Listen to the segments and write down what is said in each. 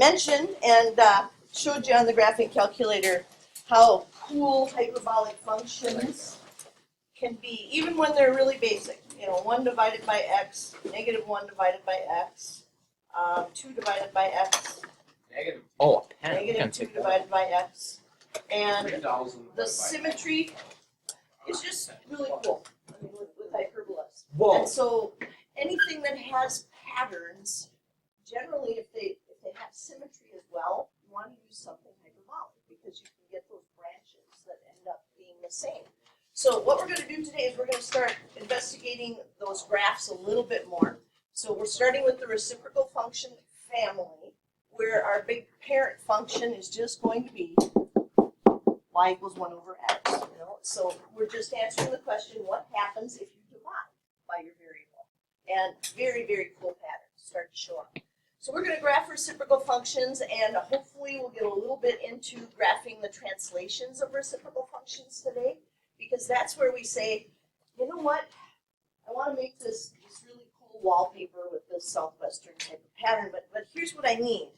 mentioned and showed you on the graphing calculator how cool hyperbolic functions can be, even when they're really basic. 1 divided by x, negative 1 divided by x, 2 divided by x, negative 2 divided by x, and the symmetry is just really cool. With hyperbolas. Whoa. And so anything that has patterns, generally if they have symmetry as well, you want to use something hyperbolic because you can get those branches that end up being the same. So what we're going to do today is we're going to start investigating those graphs a little bit more. So we're starting with the reciprocal function family, where our big parent function is just going to be y equals 1 over x. So we're just answering the question, what happens if you divide by your variable? And very, very cool patterns start to show up. So we're going to graph reciprocal functions, and hopefully we'll get a little bit into graphing the translations of reciprocal functions today, because that's where we say, you know what, I want to make this really cool wallpaper with this southwestern type of pattern, but here's what I need.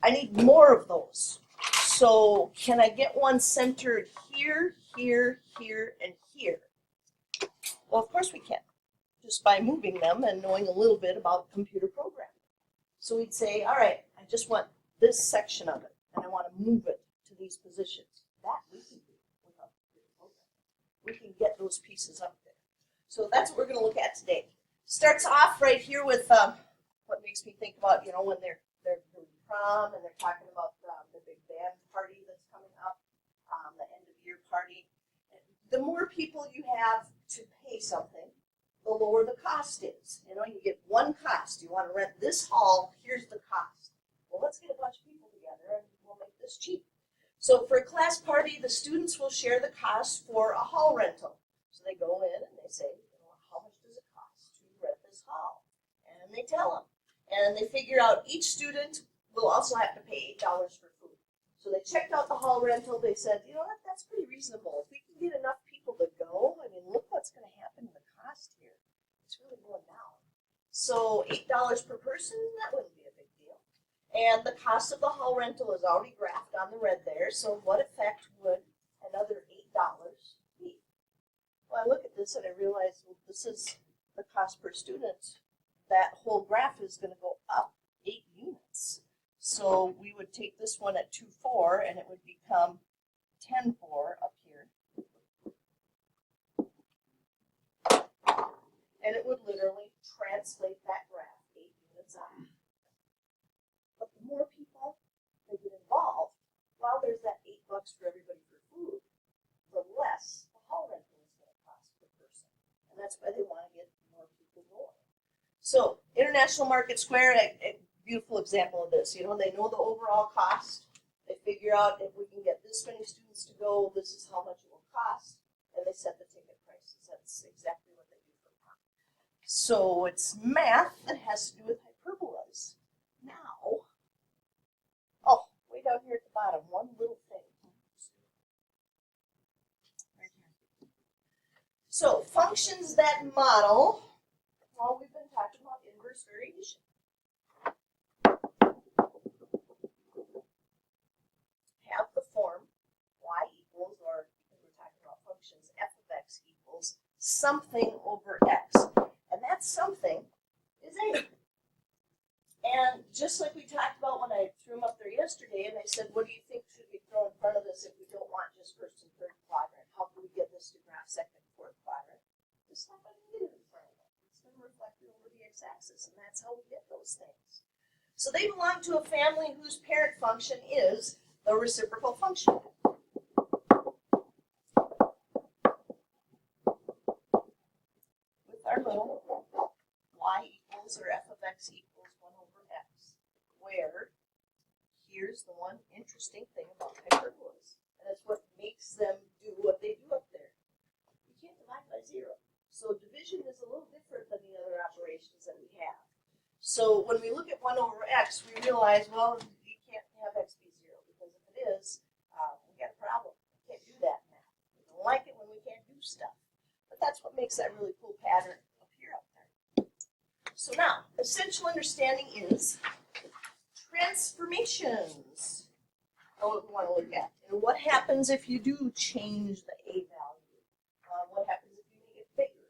I need more of those. So can I get one centered here, here, here, and here? Well, of course we can, just by moving them and knowing a little bit about computer programming. So we'd say, all right, I just want this section of it, and I want to move it to these positions. That we can do without computer programming. We can get those pieces up there. So that's what we're going to look at today. Starts off right here with what makes me think about, when they're doing prom and they're talking about the big band party that's coming up, the end of year party. The more people you have to pay something, the lower the cost is. You get one cost. You want to rent this hall, here's the cost. Well, let's get a bunch of people together and we'll make this cheap. So for a class party, the students will share the cost for a hall rental. So they go in and they say, how much does it cost to rent this hall? And they tell them. And they figure out each student will also have to pay $8 for food. So they checked out the hall rental. They said, that's pretty reasonable. If we can get enough people to go, look what's going to happen to the cost here. It's really going down. So $8 per person, that wouldn't be a big deal. And the cost of the hall rental is already graphed on the red there. So what effect would another $8 be? Well, I look at this and I realize, well, this is the cost per student. That whole graph is going to go up 8 units. So we would take this one at 2.4 and it would become 10.4 up here. And it would literally translate that graph 8 units up. But the more people that get involved, while there's that $8 for everybody for food, the less the hall rental is going to cost per person. And that's why they want to get more people going. So International Market Square, a beautiful example of this. They know the overall cost. They figure out if we can get this many students to go, this is how much it will cost, and they set the ticket prices. That's exactly what they do for prom. So it's math that has to do with hyperbolas. Now, way down here at the bottom, one little thing. Right here. So functions that model, well, we've been talking about inverse variation. Have the form y equals, or because we're talking about functions, f of x equals something over x. And that something is a. And just like we talked about when I threw them up there yesterday, and I said, what do you think should we throw in front of this if we don't want just first and third quadrant? How can we get this to graph second and fourth quadrant? It's not going to get it in front of it. It's going to reflect it over the x-axis, and that's how we get those things. So they belong to a family whose parent function is the reciprocal function. With our little y equals, or f of x equals 1 over x, where here's the one interesting thing about hyperbolas, and it's what makes them do what they do up there. You can't divide by 0. So division is a little different than the other operations that we have. So when we look at 1 over x, we realize, well, you can't have x be 0, because if it is, we got a problem. We can't do that now. We don't like it when we can't do stuff. But that's what makes that really cool pattern appear up there. So now, essential understanding is transformations. What we want to look at. And what happens if you do change the a value? What happens if you make it bigger?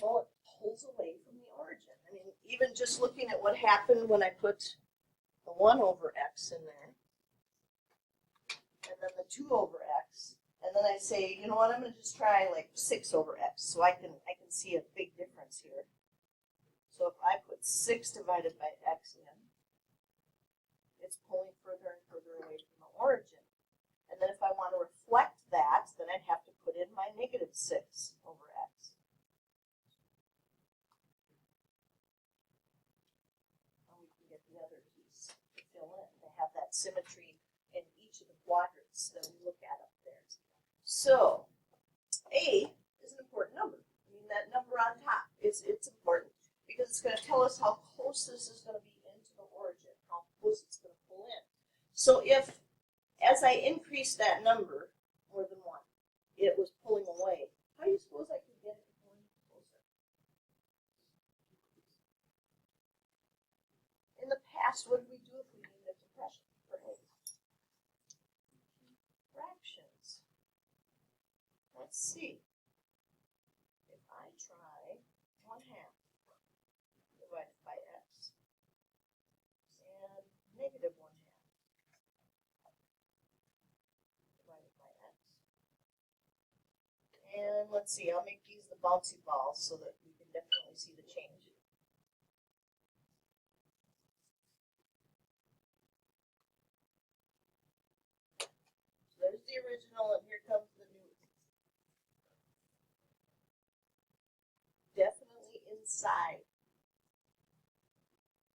Well, it pulls away from the origin. I mean, even just looking at what happened when I put the 1 over x in there, and then the 2 over x, and then I say, you know what, I'm going to just try like 6 over x, so I can see a big difference here. So if I put 6 divided by x in, it's pulling further and further away from the origin. And then if I want to reflect that, then I'd have to put in my negative 6 over x. And we can get the other piece to fill in to have that symmetry in each of the quadrants that we look at up there. So a is an important number. I mean, that number on top, it's important because it's going to tell us how close this is going to be into the origin, how close it's going to pull in. So if, as I increase that number more than 1, it was pulling away, how do you suppose I could get it pulling closer? In the past, what did we do if we needed a compression for a? Fractions. Let's see. If I try 1/2 divided by x and negative 1/2 divided by x. And let's see, I'll make these the bouncy balls so that we can definitely see the change. So there's the original, and here comes the new. Definitely inside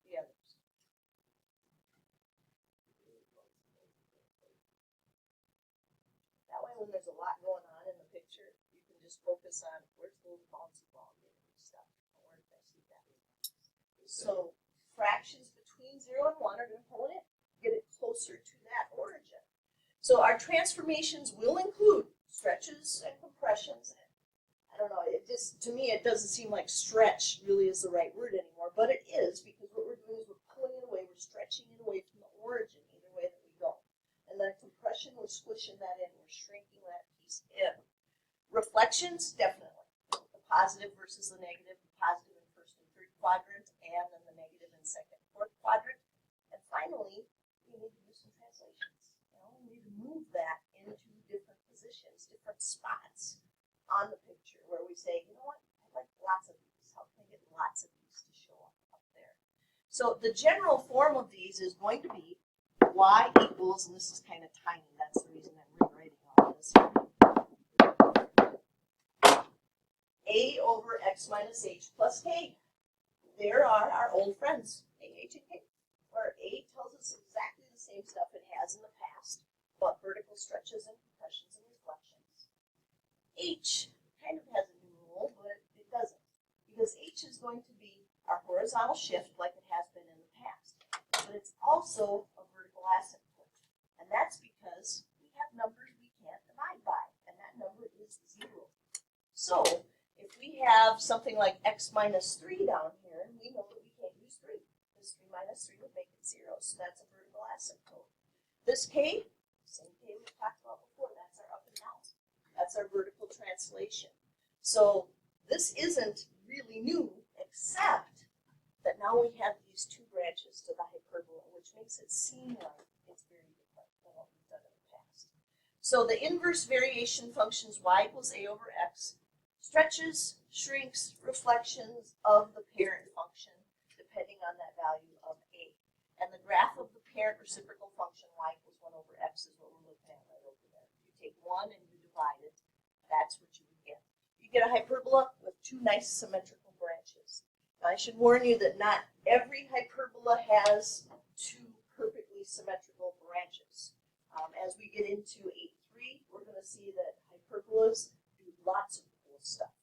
the others. That way when there's a lot going on in the picture, you can just focus on where's the little bouncy ball getting stuff. Where did I see that? So fractions between 0 and 1 are going to pull it in, get it closer to that origin. So our transformations will include stretches and compressions. I don't know, it just, to me, it doesn't seem like stretch really is the right word anymore, but it is, because what we're doing is we're pulling it away, we're stretching it away from the origin, either way that we go. And then compression, we're squishing that in, we're shrinking that piece in. Reflections, definitely. The positive versus the negative, the positive in first and third quadrant, and then the negative in second and fourth quadrant. And finally, we need to do some translations. We need to move that into different positions, different spots on the picture where we say, you know what, I'd like lots of these. How can I get lots of these to show up there? So the general form of these is going to be y equals, and this is kind of tiny, that's the reason I'm rewriting all of this here. A over x minus h plus k. There are our old friends, a, h, and k, where a tells us exactly the same stuff it has in the past, but vertical stretches and compressions and reflections. H kind of has a new rule, but it doesn't, because H is going to be our horizontal shift like it has been in the past, but it's also a vertical asymptote, and that's because we have numbers we can't divide by, and that number is 0. So if we have something like x minus 3 down here, we know that we can't use 3, because 3 minus 3 would make it 0, so that's a vertical asymptote. This k, same k we talked about before, that's our up and down. That's our vertical translation. So this isn't really new, except that now we have these 2 branches to the hyperbola, which makes it seem like it's very different than what we've done in the past. So the inverse variation functions y equals a over x stretches, shrinks, reflections of the parent function depending on that value of a. And the graph of the parent reciprocal function y equals 1 over x is what we're looking at right over there. You take 1 and you divide it, that's what you would get. You get a hyperbola with 2 nice symmetrical branches. Now I should warn you that not every hyperbola has 2 perfectly symmetrical branches. As we get into 8.3, we're going to see that hyperbolas do lots of cool stuff.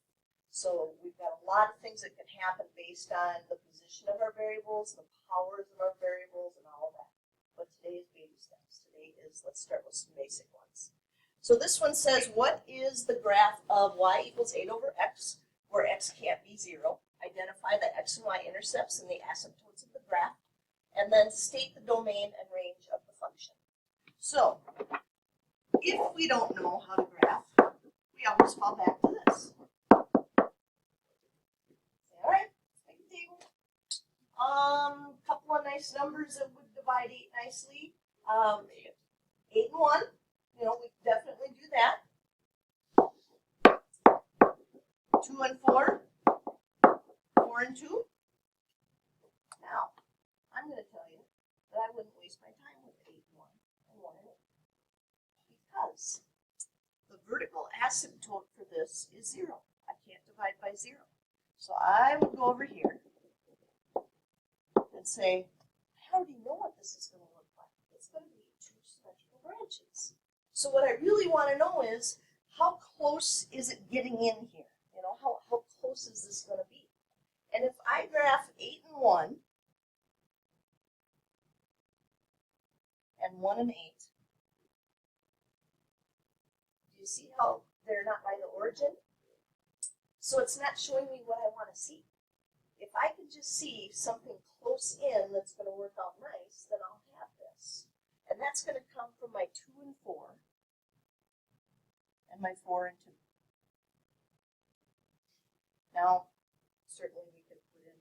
So we've got a lot of things that can happen based on the position of our variables, the powers of our variables, and all of that. But today is baby steps. Today is, let's start with some basic ones. So this one says, what is the graph of y equals 8 over x, where x can't be 0? Identify the x and y intercepts and the asymptotes of the graph. and then state the domain and range of the function. So, if we don't know how to graph, we always fall back to this. All right, make a table. Couple of nice numbers that would divide 8 nicely. 8 and 1, you know, we definitely do that. 2 and 4, 4 and 2. Now, I'm going to tell you that I wouldn't waste my time with 8 and 1 and 1 and 8. Because the vertical asymptote for this is 0. I can't divide by 0. So I will go over here and say, I already know what this is going to look like. It's going to be 2 symmetrical branches. So what I really want to know is, how close is it getting in here? You know, how close is this going to be? And if I graph 8 and 1, and 1 and 8, do you see how they're not by the origin? So it's not showing me what I want to see. If I can just see something close in that's going to work out nice, then I'll have this. And that's going to come from my 2 and 4 and my 4 and 2. Now, certainly we could put in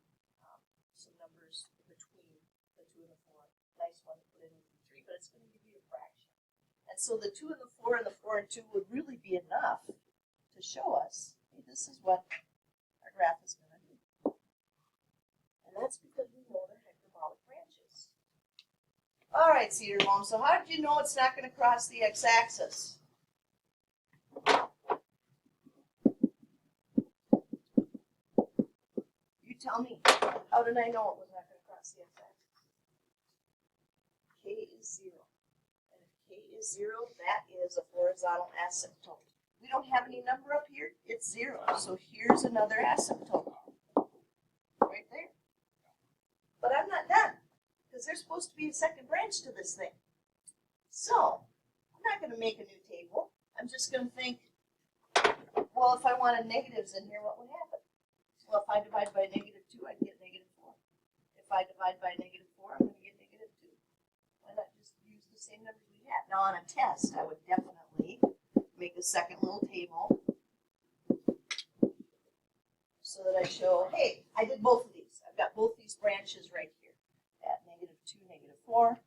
some numbers between the 2 and the 4. Nice one to put in with the 3, but it's going to give you a fraction. And so the 2 and the 4 and the 4 and 2 would really be enough to show us, hey, this is what our graph is going to do. And that's because we know they're hyperbolic branches. All right, Cedar Home, so how did you know it's not going to cross the x-axis? Tell me, how did I know it was not going to cross the x-axis? K is 0. And if K is 0, that is a horizontal asymptote. We don't have any number up here, it's 0. So here's another asymptote. Right there. But I'm not done, because there's supposed to be a second branch to this thing. So, I'm not going to make a new table. I'm just going to think, well, if I wanted negatives in here, what would happen? Well, if I divide by -2, I get -4. If I divide by -4, I'm going to get -2. Why not just use the same numbers we had? Now, on a test, I would definitely make a second little table so that I show, hey, I did both of these. I've got both these branches right here at -2, -4,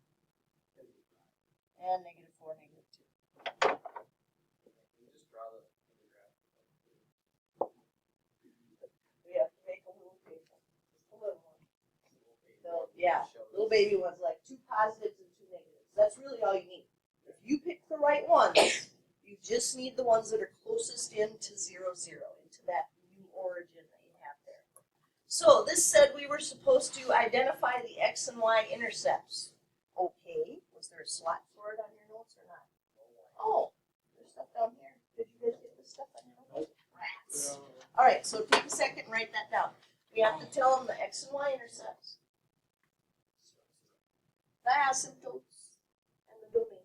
and -4, -2. Yeah, little baby ones, like 2 positives and 2 negatives. That's really all you need. If you pick the right ones, you just need the ones that are closest in to 0, 0, into that new origin that you have there. So this said we were supposed to identify the x and y intercepts. Okay, was there a slot for it on your notes or not? Oh, there's stuff down here. Did you guys get this stuff on your notes? Rats. All right, so take a second and write that down. We have to tell them the x and y intercepts, the asymptotes, and the domain.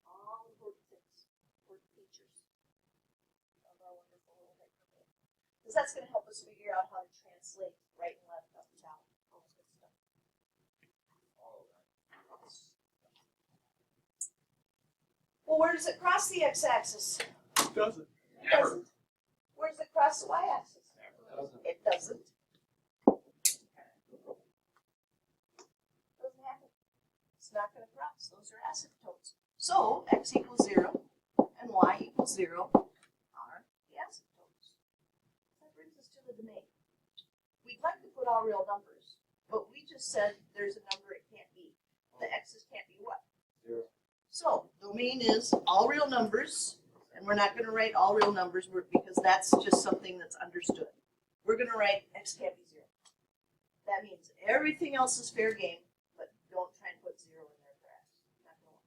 All important things, important features of our wonderful little hyperbola. Because that's going to help us figure out how to translate right and left, up and down, all this good stuff. Well, where does it cross the x-axis? It doesn't. It doesn't. Where does it cross the y-axis? It doesn't. It's not going to cross. Those are asymptotes. So x equals 0 and y equals 0 are the asymptotes. That brings us to the domain. We'd like to put all real numbers, but we just said there's a number it can't be. The x's can't be what? 0. So domain is all real numbers, and we're not going to write all real numbers because that's just something that's understood. We're going to write x can't be 0. That means everything else is fair game. Don't try and put 0 in there for x. Not going.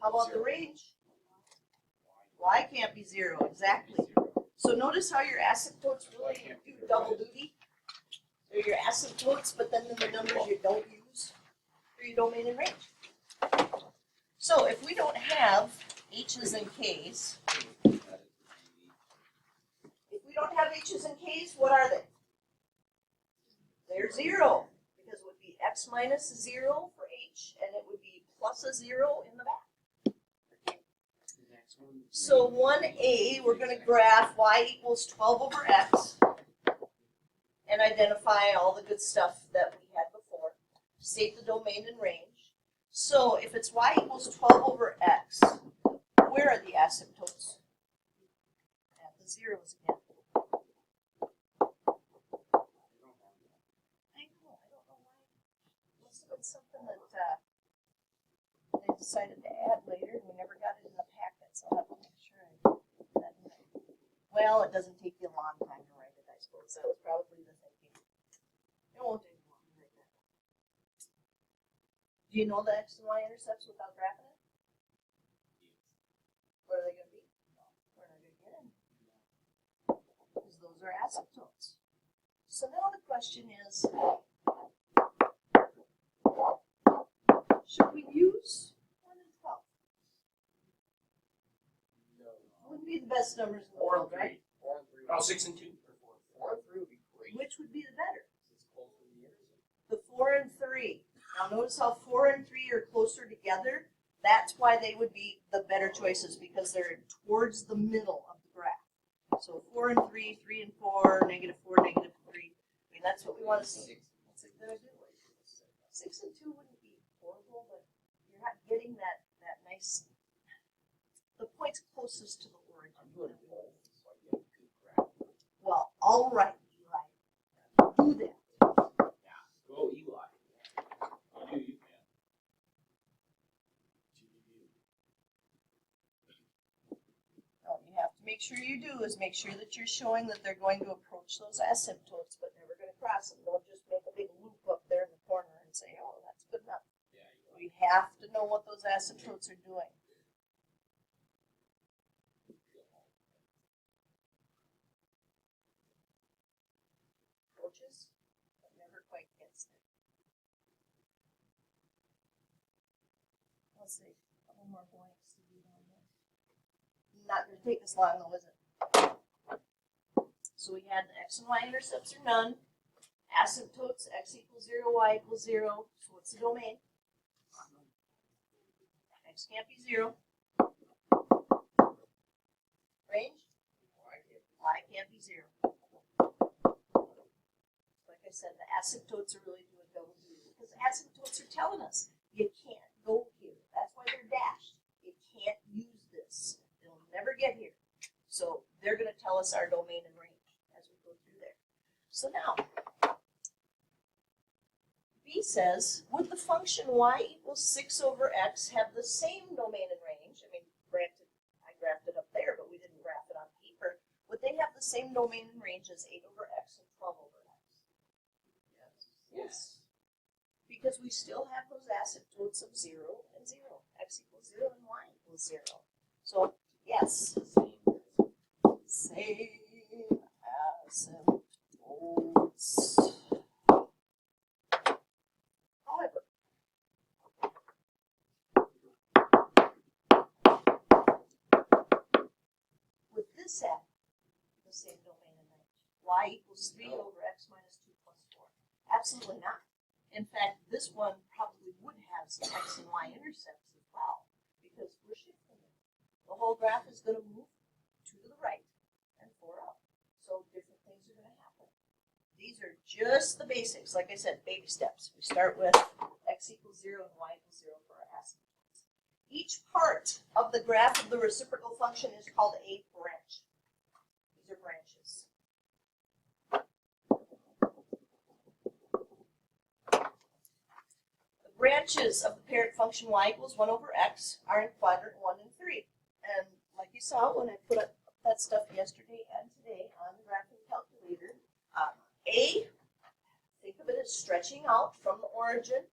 How about the range? Y can't be 0, exactly. So notice how your asymptotes really do double duty. They're your asymptotes, but then the numbers you don't use for your domain and range. So if we don't have h's and k's, what are they? they're 0, because it would be x minus 0 for h, and it would be plus a 0 in the back. So 1a, we're going to graph y equals 12 over x and identify all the good stuff that we had before. State the domain and range. So if it's y equals 12 over x, where are the asymptotes? At the zeros again. I don't know why. It must have been something that they decided to add later, and we never got it in the packet, so I'll have to make sure I do that. Well, it doesn't take you a long time to write it, I suppose. That was probably the thinking. It won't take you long to write that. Do you know the x and y intercepts without graphing it? What are they going to be? No, we're not going to get them. Because those are asymptotes. So now the question is, should we use 1 and 12? Wouldn't be the best numbers in the world, right? 4 and 3. Oh, 6 and 2. 4 and 3 would be great. Which would be the better? It's close to the intercept. The 4 and 3. Now notice how 4 and 3 are closer together. That's why they would be the better choices, because they're towards the middle of the graph. So 4 and 3, 3 and 4, negative 4, negative 3. I mean, that's what we want to see. That's a good idea. 6 and 2 wouldn't be horrible, but you're not getting that nice, the points closest to the origin. I'm doing both, so I get a good graph. Well, all right, Eli. Do that. Yeah, go Eli. You do, you can. All you have to make sure you do is make sure that you're showing that they're going to approach those asymptotes, but never going to cross them. Don't just make a big loop up there in the corner and say, oh, that's good enough. Yeah, We have to know what those asymptotes are doing. Approaches, but never quite gets there. Let's see, a couple more blanks to do on this. Not going to take this long though, is it? So we had the x and y intercepts are none. Asymptotes, x equals 0, y equals 0. So what's the domain? X can't be 0. Range? Y can't be 0. Like I said, the asymptotes are really doing double duty, because asymptotes are telling us you can't go here. That's why they're dashed. You can't use this. It'll never get here. So they're going to tell us our domain and range as we go through there. So now, B says, would the function y equals 6 over x have the same domain and range? I mean, granted, I graphed it up there, but we didn't graph it on paper. Would they have the same domain and range as 8 over x and 12 over x? Yes. Because we still have those asymptotes of 0 and 0. X equals 0 and y equals 0. So, yes. Same asymptotes. However, with this having the same domain and range, y equals 3 over x minus 2 plus 4. Absolutely not. In fact, this one probably would have some x and y intercepts as well, because we're shifting it. The whole graph is going to move 2 to the right and 4 up. So different things are going to happen. These are just the basics. Like I said, baby steps. We start with x equals 0 and y equals 0 for our asymptotes. Each part of the graph of the reciprocal function is called a branch. These are branches. The branches of the parent function y equals 1 over x are in quadrant 1 and 3. And like you saw when I put up that stuff yesterday and today on the graphing calculator, A, think of it as stretching out from the origin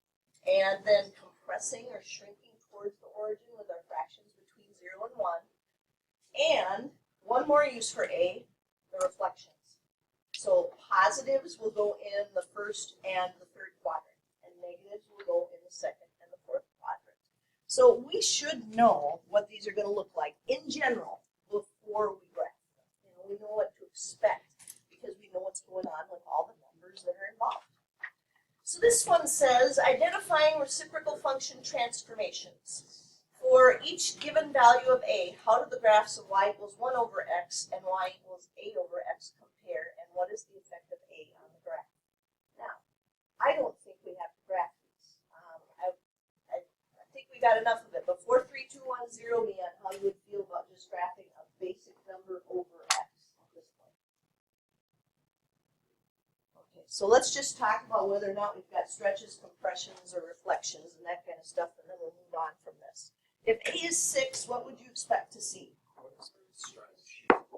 and then compressing or shrinking towards the origin with our fractions between 0 and 1. And one more use for A, the reflections. So positives will go in the first and the third quadrant, and negatives will go in the second and the fourth quadrant. So we should know what these are going to look like in general before we graph them. We know what to expect because we know what's going on with all the numbers that are involved. This one says identifying reciprocal function transformations. For each given value of a, how do the graphs of y equals 1 over x and y equals a over x compare, and what is the effect of a on the graph? Now, I don't think we have to graph these. I think we got enough of it. But 4, 3, 2, 1, 0 me on how you would feel about just graphing a basic number over x at this point. Okay, so let's just talk about whether or not we've got stretches, compressions, or reflections and that kind of stuff, and then we'll move on from this. If a is 6, what would you expect to see?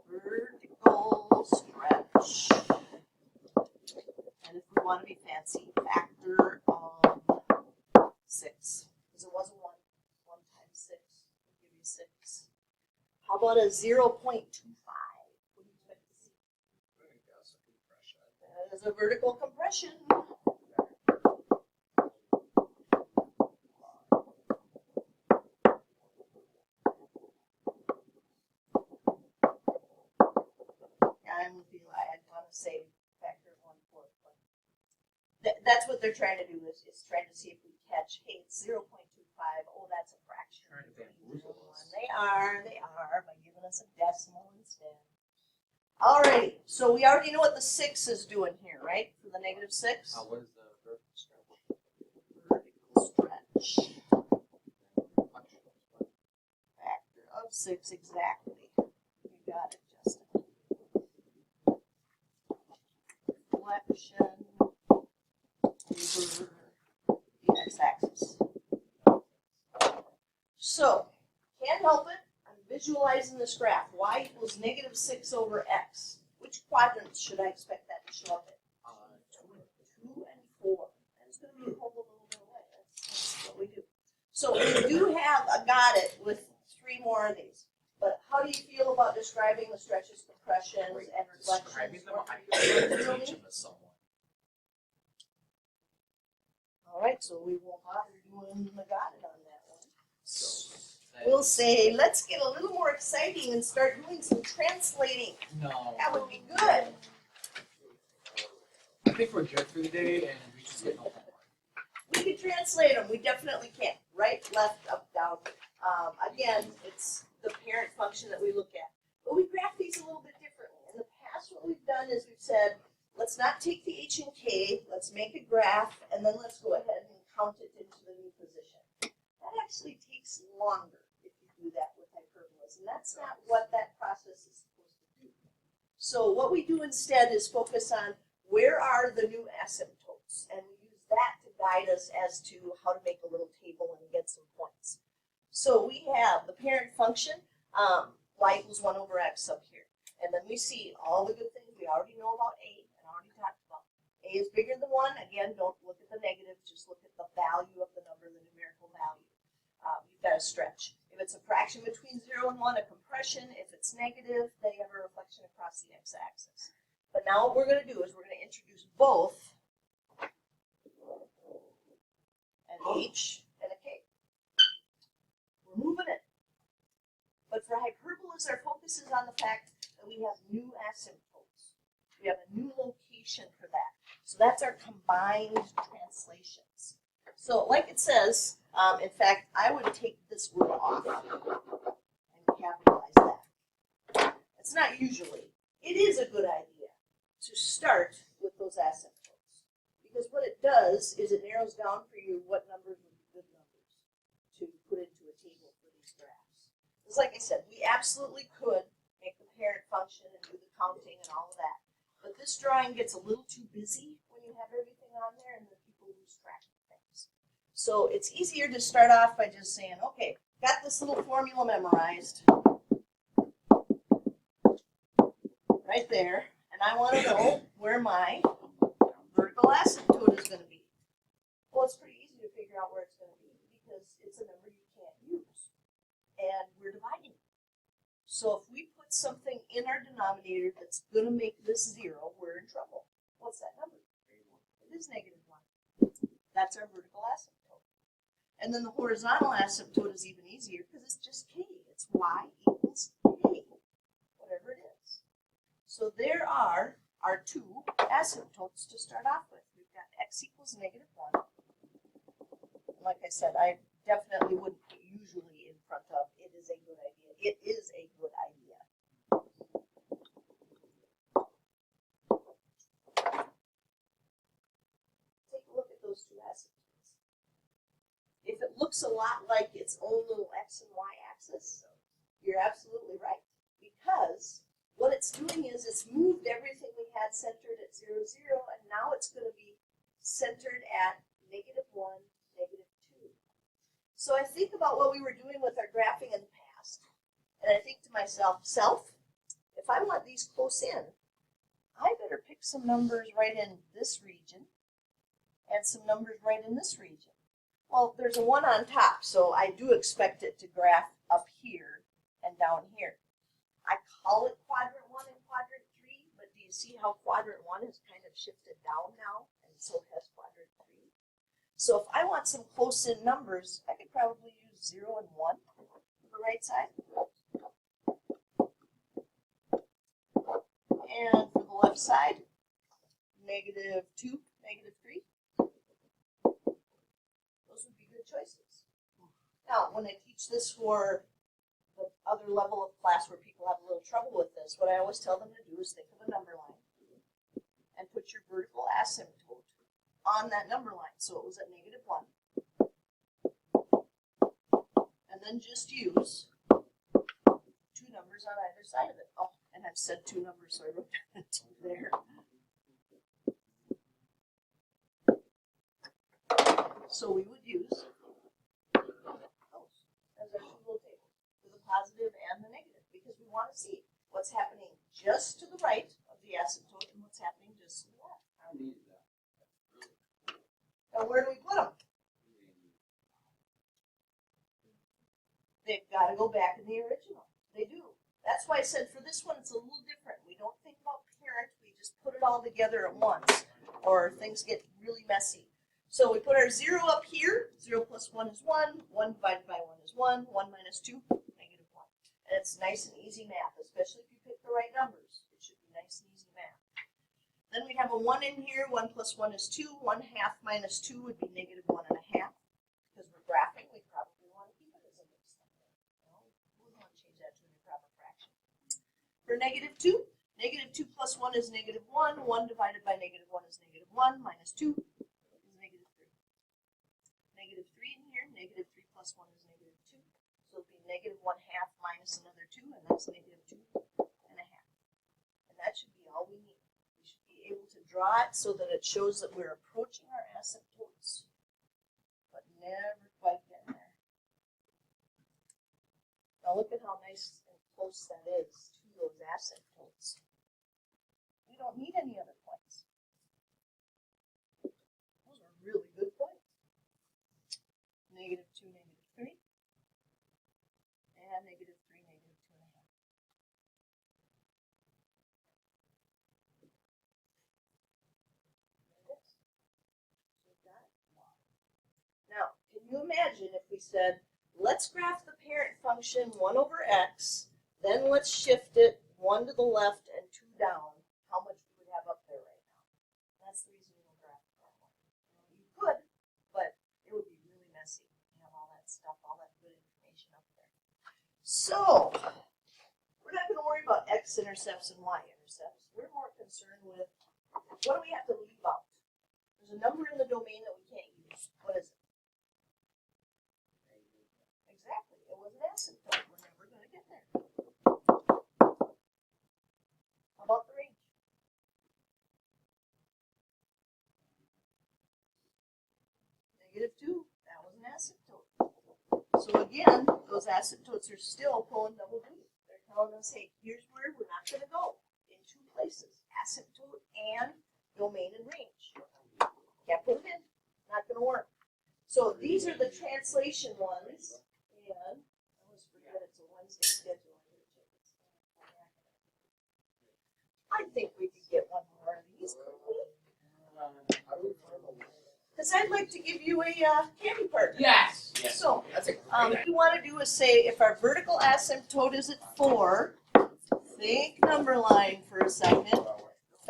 Vertical stretch. And if we want to be fancy, factor of 6. Because it was a 1. 1 times 6 will give you 6. How about a 0.25? What do you expect to see? That is a vertical compression. I'd want to say factor of 1/4, but that's what they're trying to do is trying to see if we catch, hey, it's 0.25, oh, that's a fraction. Trying to bamboozle us. They are, by giving us a decimal instead. Alrighty, so we already know what the 6 is doing here, right? For the negative 6? What is the vertical stretch? Vertical stretch. Factor of 6, exactly. You got it, Justin. Reflection over the x-axis. So, can't help it. I'm visualizing this graph. Y equals negative 6 over x. Which quadrants should I expect that to show up in? 2 and 4. And it's going to be pulled a little bit away. That's what we do. So we do have a got it with 3 more of these. But how do you feel about describing the stretches, compressions, and reflections? Describing them, I teach them to someone. All right, so we won't bother doing the got it on that one. So, We'll say, let's get a little more exciting and start doing some translating. no. That would be good. I think we're good for the day, and we just get no homework. We can translate them. We definitely can. Right, left, up, down. Again, it's the parent function that we look at. But we graph these a little bit differently. In the past, what we've done is we've said, let's not take the h and k, let's make a graph, and then let's go ahead and count it into the new position. That actually takes longer if you do that with hyperbolas, and that's not what that process is supposed to do. So what we do instead is focus on where are the new asymptotes, and we use that to guide us as to how to make a little table and get some points. So we have the parent function, y equals 1 over x up here. And then we see all the good things we already know about a and already talked about. A is bigger than 1. Again, don't look at the negative, just look at the value of the number, the numerical value. You've got a stretch. If it's a fraction between 0 and 1, a compression. If it's negative, then you have a reflection across the x-axis. But now what we're going to do is we're going to introduce both an h and a k. We're moving it. But for hyperbolas, our focus is on the fact that we have new asymptotes. We have a new location for that. So that's our combined translations. So like it says, in fact, I would take this word off and capitalize that. It's not usually. It is a good idea to start with those asymptotes. Because what it does is it narrows down for you what numbers would be good numbers to put into a table for these graphs. Because like I said, we absolutely could make the parent function and do the counting and all of that. But this drawing gets a little too busy when you have everything on there and then people lose track of things. So it's easier to start off by just saying, okay, got this little formula memorized right there, and I want to know where my vertical asymptote is going to be. Well, it's pretty easy to figure out where it's going to be because it's a number you can't use. And we're dividing. So if we put something in our denominator that's going to make this 0, we're in trouble. What's that number? It is -1. That's our vertical asymptote. And then the horizontal asymptote is even easier because it's just k. It's y equals k, whatever it is. So there are our 2 asymptotes to start off with. We've got x equals -1. And like I said, I definitely wouldn't put usually in front of it is a good idea. It is a good idea. Take a look at those two asymptotes. If it looks a lot like its own little x and y axis, you're absolutely right. Because what it's doing is it's moved everything we had centered at 0, 0, and now it's going to be centered at -1, -2. So I think about what we were doing with our graphing in the past, and I think to myself, if I want these close in, I better pick some numbers right in this region and some numbers right in this region. Well, there's a 1 on top, so I do expect it to graph up here and down here. I call it quadrant 1 and quadrant 3, but do you see how quadrant 1 has kind of shifted down now, and so has quadrant 3? So if I want some close-in numbers, I could probably use 0 and 1 for the right side. And for the left side, -2, -3. Those would be good choices. Now, when I teach this for the other level of class where people have a little trouble with this, what I always tell them to do is think of a number line and put your vertical asymptote on that number line. So it was at -1. And then just use 2 numbers on either side of it. Oh, and I've said 2 numbers, so I wrote down 2 there. So we would use those as our 2 little tables, the positive and the negative, because we want to see what's happening just to the right of the asymptote and what's happening just to the left. I need that. Now, where do we put them? They've got to go back in the original. They do. That's why I said for this one it's a little different. We don't think about parent. We just put it all together at once, or things get really messy. So we put our 0 up here. 0 plus 1 is 1. 1 divided by 1 is 1. 1 minus 2, -1. And it's nice and easy math, especially if you pick the right numbers. It should be nice and easy math. Then we have a 1 in here. 1 plus 1 is 2. 1/2 minus 2 would be -1.5. Because we're graphing, we probably want to keep it as a mixed number. No, we wouldn't want to change that to an improper fraction. For -2, -2 plus 1 is -1. 1 divided by -1 is -1. Minus 2 is -3. -3 in here. -3 plus 1 is -2. So it'll be -1/2 minus another 2, and that's -2.5. And that should be all we need. We should be able to draw it so that it shows that we're approaching our asymptotes, but never quite getting there. Now look at how nice and close that is to those asymptotes. We don't need any other points. Those are really good points. -2, -3. And -3, -2.5. Now, can you imagine if we said, let's graph the parent function 1 over x, then let's shift it 1 to the left and 2 down, how much we would have up there right now? That's the reason we don't graph it that way. You could, but it would be really messy. You have all that stuff, all that good information up there. So, we're not going to worry about x-intercepts and y-intercepts. We're more concerned with what do we have to leave out? There's a number in the domain that we can't use. What is it? Exactly. It was an asymptote. We're never going to get there. How about the range? -2. That was an asymptote. So again, those asymptotes are still pulling double duty. They're telling us, hey, here's where we're not going to go. In 2 places. Asymptote and domain and range. Can't put them in. Not going to work. So these are the translation ones. And I always forget it's a Wednesday schedule. I think we could get one more of these, couldn't we? Because I'd like to give you a candy partner. Yes. Yes. So, That's a great what we want to do is say if our vertical asymptote is at 4, think number line for a second.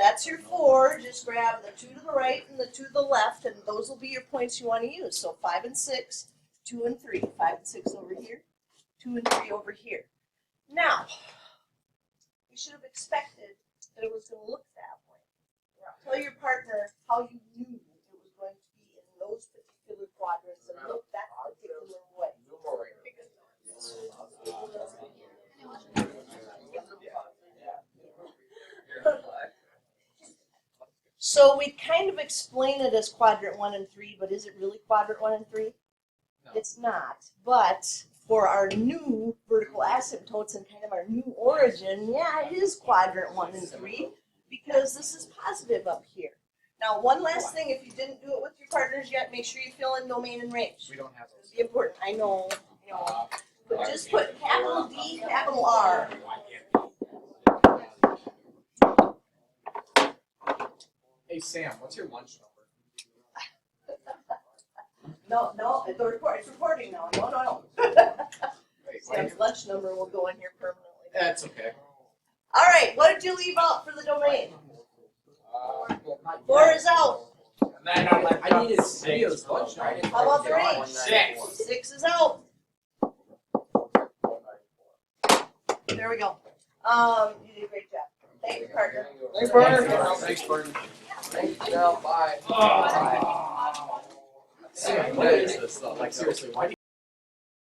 that's your 4. Just grab the 2 to the right and the 2 to the left, and those will be your points you want to use. So 5 and 6, 2 and 3. 5 and 6 over here, 2 and 3 over here. Now, you should have expected that it was going to look that way. Tell your partner how you knew it was going to be in those particular quadrants and look that particular way. So we kind of explain it as quadrant 1 and 3, but is it really quadrant 1 and 3? No. It's not. But for our new vertical asymptotes and kind of our new origin, yeah, it is quadrant 1 and 3 because this is positive up here. Now, one last thing, if you didn't do it with your partners yet, make sure you fill in domain and range. We don't have those. It's important. I know. But just put capital D, capital R. Hey Sam, what's your lunch number? No, it's recording now. No. Wait, Sam's lunch number will go in here permanently. That's okay. All right, what did you leave out for the domain? 4 is out. I needed his lunch number. How about the range? 6. 6 is out. There we go. You did a great job. Thank you, partner. Thanks, Burner. Thanks, Burner. Thanks, Jill. Bye. Bye. Sam, what is this though? Like seriously, why do you